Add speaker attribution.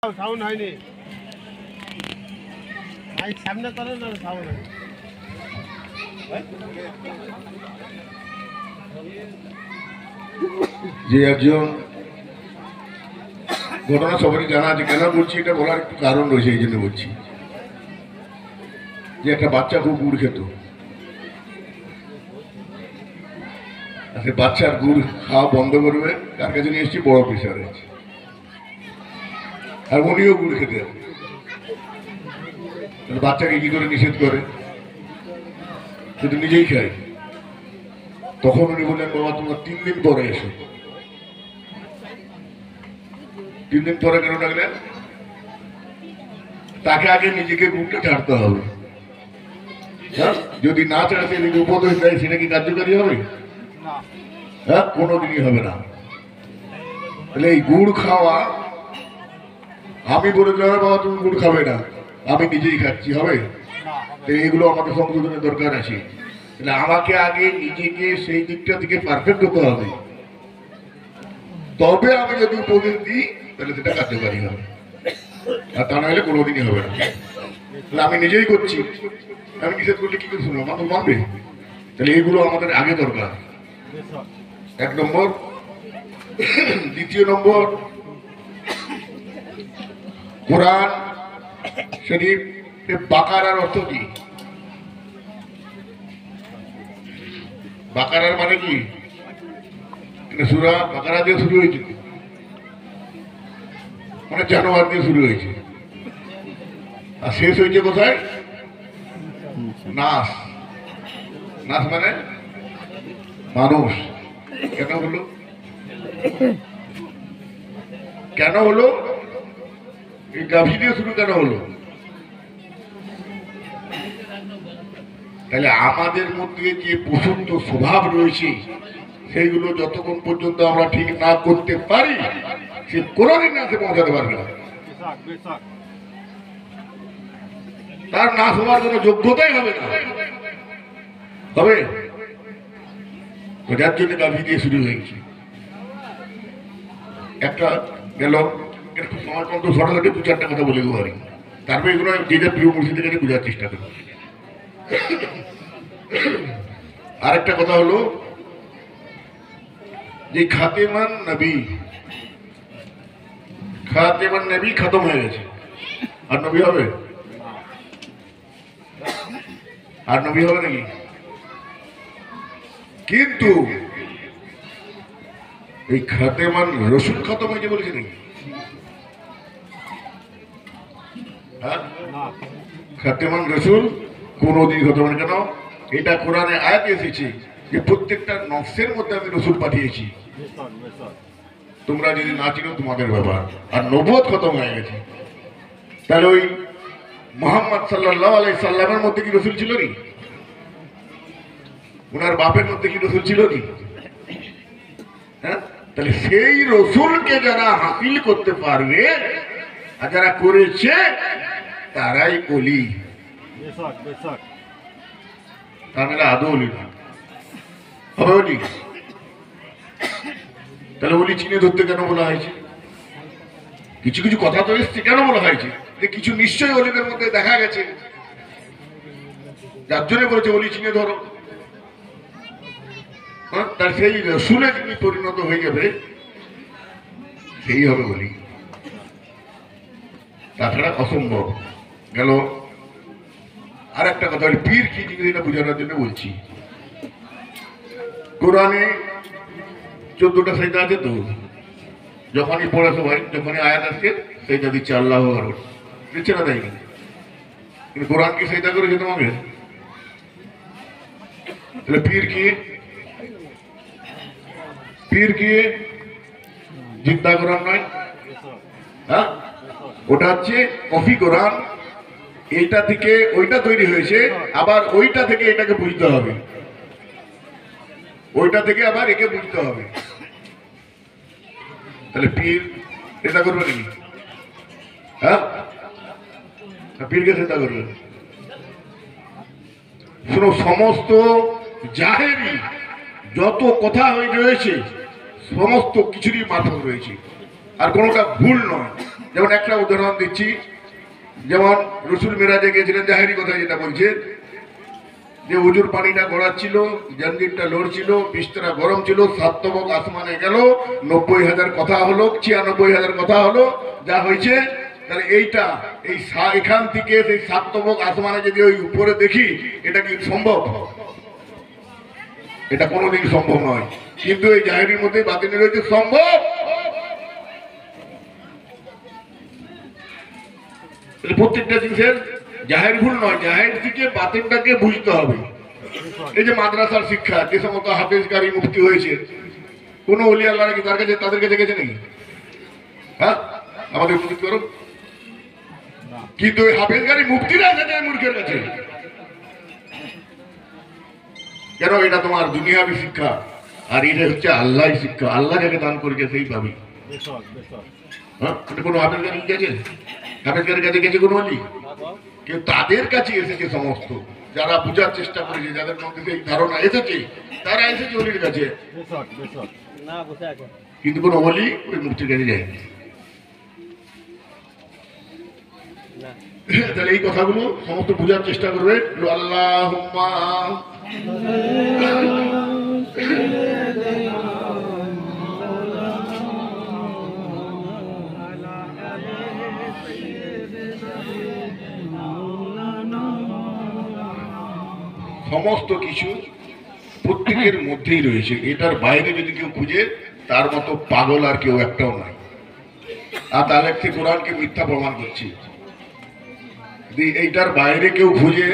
Speaker 1: Sound হয়নি, mic সামনে করেন না, সাউন্ড হয়নি।
Speaker 2: যে একজন ঘটনা সবারই জানা আছে, কেন বলছি এটা বলার একটু কারণ রয়েছে, এই জন্য বলছি। যে একটা বাচ্চা খুব গুড় খেত, বাচ্চার গুড় খাওয়া বন্ধ করবে, তার কাছে নিয়ে এসেছি বড় প্রেশার আছে, আর উনিও গুড় খেতে হবে। বাচ্চাকে কি করে নিষেধ করে, শুধু নিজেই খায়। তখন উনি বললেন, বাবা তোমার 3 দিন পরে এসো। 3 দিন পরে কেন ডাকলেন? তাকে আগে নিজেকে গুড়টা ছাড়তে হবে। যদি না ছাড়ে সে যদি উপদেশ দেয়, সেটা কি কার্যকারী হবে? হ্যাঁ, কোনোদিনই হবে না। তাহলে এই গুড় খাওয়া, আমি বলে দিলাম বাবা তুমি গুড় খাবে না, আমি নিজেই খাচ্ছি, হবে? তো এইগুলো আমাকে সংশোধনের দরকার আছে। তাহলে আমাকে আগে নিজেকে সেই দিকটা থেকে পারফেক্ট হতে হবে, তবে আমি যদি উপদেশ দিই তাহলে সেটা কার্যকারী হবে, আর তা নাহলে কোনোদিনই হবে না। তাহলে আমি নিজেই করছি, আমি নিষেধ করলে কি করে শুনবো? মানুষ মানবে? তাহলে এইগুলো আমাদের আগে দরকার, 1 নম্বর। দ্বিতীয় নম্বর, কোরআন শরীফ বাকারার অর্থ কি? বাকারার মানে কি? সূরা বাকারা দিয়ে শুরু হয়েছে, মানে জানোয়ার দিয়ে শুরু হয়েছে, আর শেষ হয়েছে কোথায়? নাস। নাস মানে মানুষ। কেন হলো? কেন হলো? এই গাভী দিয়ে শুরু কেন হলো? তাহলে আমাদের মধ্যে যে প্রচন্ড স্বভাব রয়েছে, সেইগুলো যতক্ষণ পর্যন্ত আমরা ঠিক না করতে পারি, সে কোনোদিন নাচে পৌঁছাতে পারবে না। তার নাচ হওয়ার কোনো যোগ্যতাই হবে না, হবে? যার জন্য গাভী দিয়ে শুরু হয়েছে। একটা গেল, খুব সময় কম, তো শর্টকাটে 2-4টা কথা বলে দেবো পারি, তারপরে এগুলো যে যার প্রিয় মুর্শিদের কাছে বোঝার চেষ্টা করি। আরেকটা কথা হলো যে খাতেমান নবী খতম হয়ে গেছে, আর নবী হবে? আর নবী হবে নাকি? কিন্তু এই খাতেমান রসুল খতম হয়েছে বলেছে নাকি? হ্যাঁ, খাতেমান রসুল কোনদিন খতম হয় কেন? এটা কোরআনে আয়াত এসেছে যে প্রত্যেকটা নফসের মধ্যে আমি রসুল পাঠিয়েছি, তোমরা যদি না চিনো তোমাদের ব্যাপার। আর নবুয়ত খতম হয়ে গেছে। তাহলে ওই মুহাম্মদ সাল্লাল্লাহু আলাইহি সাল্লামের মধ্যে কি রসুল ছিল নি? ওনার বাপের মধ্যে কি রসুল ছিল নি? হ্যাঁ, তাহলে সেই রসুলকে যারা হাসিল করতে পারবে আর যারা করেছে তারাই অলি, তাহলে আদৌ অলি না, হবে অলি? তাহলে অলি চিনে ধরতে কেন বলা হয়েছে? কিছু কিছু কথা তো এসছে, কেন বলা হয়েছে? যে কিছু নিশ্চয়ই অলিদের মধ্যে দেখা গেছে, যার জন্য বলেছে অলি চিনে ধরো। তার সেই রসুলে যিনি পরিণত হয়ে যাবে সেই হবে বলি, তাছাড়া অসম্ভব। গেল আর একটা কথা, পীর কি জিনিস এটা বোঝানোর জন্য বলছি। কোরআনে 14টা সাইদা আছে, তো যখনই পড়ে সবাই, যখনই আয়াত আসছে সেইটা দিচ্ছে আল্লাহ দিচ্ছে না, তাই না? কিন্তু কোরআন কি সাইদা করেছে তোমাকে? তাহলে পীর কি? পীর কি জিন্দা কোরআন নয়? হ্যাঁ, ওটা হচ্ছে কফি কোরআন। এইটা থেকে ওইটা তৈরি হয়েছে, আবার ওইটা থেকে এটাকে বুঝতে হবে, ওইটা থেকে আবার একে বুঝতে হবে। তাহলে পীর এটা করবে নাকি? হ্যাঁ, পীরকে চিন্তা করবে। শুনো, সমস্ত জাহেরি যত কথা রয়েছে সমস্ত কিছুরই মাথা রয়েছে, আর কোনোটা ভুল নয়। যেমন একটা উদাহরণ দিচ্ছি, যেমন রসুল মেরাজে গেছিলেন, জাহেরি কথা যেটা বলছে যে উজুর পানিটা গড়াচ্ছিল, জঞ্জিরটা লড়ছিল, বিস্তরা গরম ছিল, 7 তবক আসমানে গেল, 90,000 কথা হলো, 96,000 কথা হলো, যা হয়েছে। তাহলে এইটা এখান থেকে সেই 7 তবক আসমানে যদি ওই উপরে দেখি, এটা কি সম্ভব? এটা কোনোদিন সম্ভব নয়। কিন্তু এই জাহেরির মধ্যে বাতিনের রয়েছে সম্ভব। প্রত্যেকটা জিনিসের জাহের ভুল নয়, জাহের থেকে বাতিনটাকে বুঝতে হবে। এই যে মাদ্রাসার শিক্ষা, যে সমস্ত হাফেজকারী মুফতি হয়েছে, কোন ওলি আল্লাহ নাকি তাদের কাছে গেছে নাকি? হ্যাঁ, আমাদের বুঝতে করো। কিন্তু ওই হাফেজকারী মুফতিরা গেছে মূর্খের কাছে। কেন? এটা তোমার দুনিয়াবী শিক্ষা, আর এটা হচ্ছে আল্লাহ শিক্ষা। আল্লাহ যাকে দান করেছে সেই পাবি। হ্যাঁ, কোনো হাফেজকারী গেছে? হাফেজকারীর কাছে গেছে কোনো অলি? কিন্তু তাদের কাছে এসেছে সমস্ত যারা বোঝার চেষ্টা করেছে, যাদের মধ্যে এই ধারণা এসেছে, তারা এসেছে অলির কাছে। কিন্তু কোনো অলি ওই মুক্তির কাছে যায়নি। তাহলে এই কথাগুলো সমস্ত বোঝার চেষ্টা করবে। আল্লাহুম্মা সমস্ত কিছু প্রত্যেকের মধ্যেই রয়েছে। এটার বাইরে যদি কেউ খুঁজে, তার মতো পাগল আর কেউ একটাও নাই। আর তাহলে কোরআনকে মিথ্যা প্রমাণ করছি। এইটার বাইরে কেউ খুঁজে